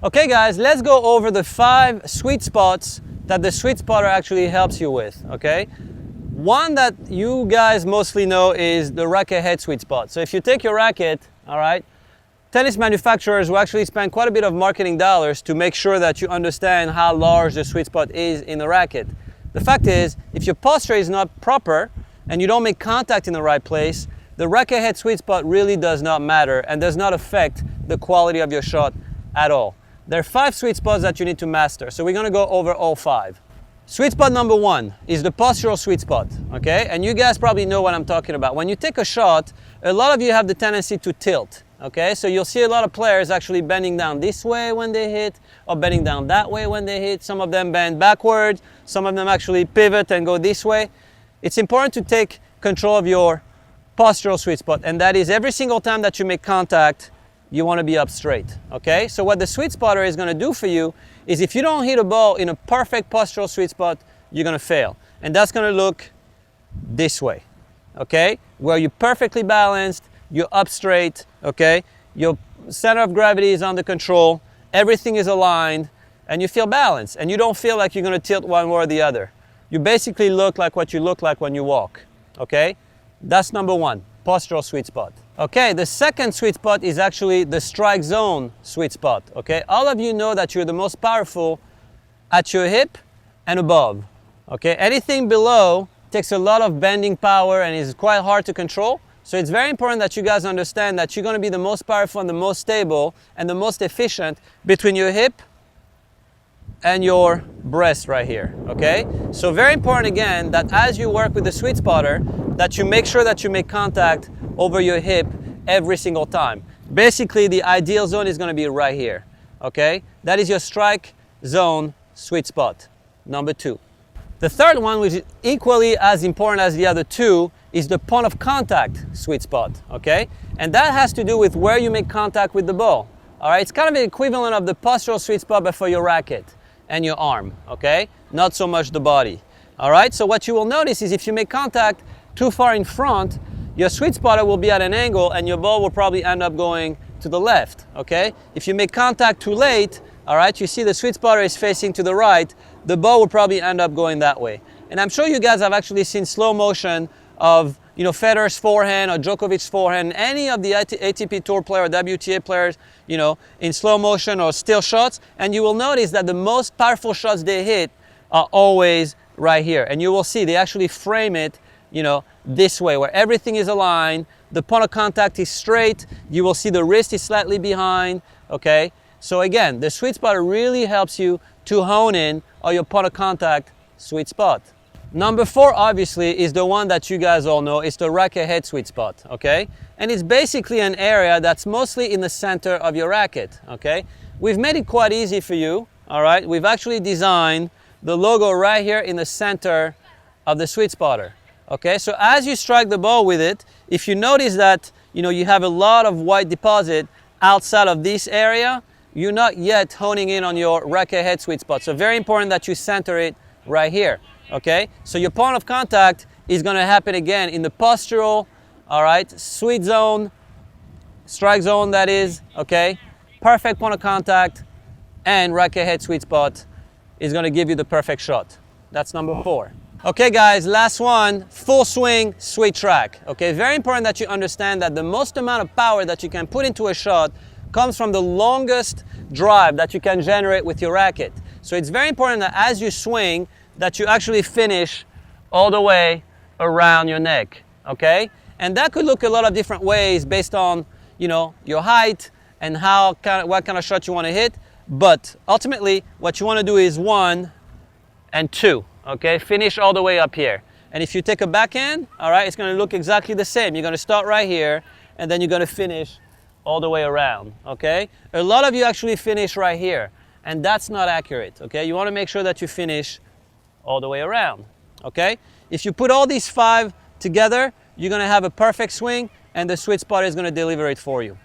Okay guys, let's go over the 5 sweet spots that the sweet spotter actually helps you with, okay? One that you guys mostly know is the racket head sweet spot. So if you take your racket, all right, tennis manufacturers will actually spend quite a bit of marketing dollars to make sure that you understand how large the sweet spot is in the racket. The fact is, if your posture is not proper and you don't make contact in the right place, the racket head sweet spot really does not matter and does not affect the quality of your shot at all. There are 5 sweet spots that you need to master, so we're going to go over all 5. Sweet spot number 1 is the postural sweet spot, okay? And you guys probably know what I'm talking about. When you take a shot, a lot of you have the tendency to tilt, okay? So you'll see a lot of players actually bending down this way when they hit, or bending down that way when they hit. Some of them bend backwards, some of them actually pivot and go this way. It's important to take control of your postural sweet spot, and that is every single time that you make contact, you want to be up straight, okay? So what the sweet spotter is going to do for you is if you don't hit a ball in a perfect postural sweet spot, you're going to fail. And that's going to look this way, okay? Where you're perfectly balanced, you're up straight, okay? Your center of gravity is under control, everything is aligned, and you feel balanced. And you don't feel like you're going to tilt one way or the other. You basically look like what you look like when you walk, okay? That's number 1, postural sweet spot. Okay, the second sweet spot is actually the strike zone sweet spot, okay? All of you know that you're the most powerful at your hip and above, okay? Anything below takes a lot of bending power and is quite hard to control. So it's very important that you guys understand that you're going to be the most powerful and the most stable and the most efficient between your hip and your breast right here, okay? So very important again that as you work with the sweet spotter, that you make sure that you make contact over your hip every single time. Basically, the ideal zone is going to be right here, okay? That is your strike zone sweet spot, number 2. The third one, which is equally as important as the other 2, is the point of contact sweet spot, okay? And that has to do with where you make contact with the ball, all right? It's kind of the equivalent of the postural sweet spot, but for your racket and your arm, okay? Not so much the body, all right? So what you will notice is if you make contact too far in front, your sweet spotter will be at an angle and your ball will probably end up going to the left, okay? If you make contact too late, all right, you see the sweet spotter is facing to the right, the ball will probably end up going that way. And I'm sure you guys have actually seen slow motion of, you know, Federer's forehand or Djokovic's forehand, any of the ATP Tour player or WTA players, you know, in slow motion or still shots, and you will notice that the most powerful shots they hit are always right here. And you will see they actually frame it, you know, this way where everything is aligned, the point of contact is straight, you will see the wrist is slightly behind, okay? So again, the sweet spotter really helps you to hone in on your point of contact sweet spot. Number 4 obviously is the one that you guys all know, it's the racket head sweet spot, okay? And it's basically an area that's mostly in the center of your racket, okay? We've made it quite easy for you, all right? We've actually designed the logo right here in the center of the sweet spotter. Okay, so as you strike the ball with it, if you notice that, you know, you have a lot of white deposit outside of this area, you're not yet honing in on your racket head sweet spot. So very important that you center it right here, okay? So your point of contact is going to happen again in the postural, all right, sweet zone, strike zone that is, okay? Perfect point of contact and racket head sweet spot is going to give you the perfect shot. That's number 4. Okay guys, last one, full swing, sweet track. Okay, very important that you understand that the most amount of power that you can put into a shot comes from the longest drive that you can generate with your racket. So it's very important that as you swing, that you actually finish all the way around your neck, okay? And that could look a lot of different ways based on, you know, your height and what kind of shot you want to hit. But ultimately, what you want to do is 1 and 2. Okay, finish all the way up here. And if you take a backhand, all right, it's going to look exactly the same. You're going to start right here, and then you're going to finish all the way around, okay? A lot of you actually finish right here, and that's not accurate, okay? You want to make sure that you finish all the way around, okay? If you put all these 5 together, you're going to have a perfect swing, and the sweet spot is going to deliver it for you.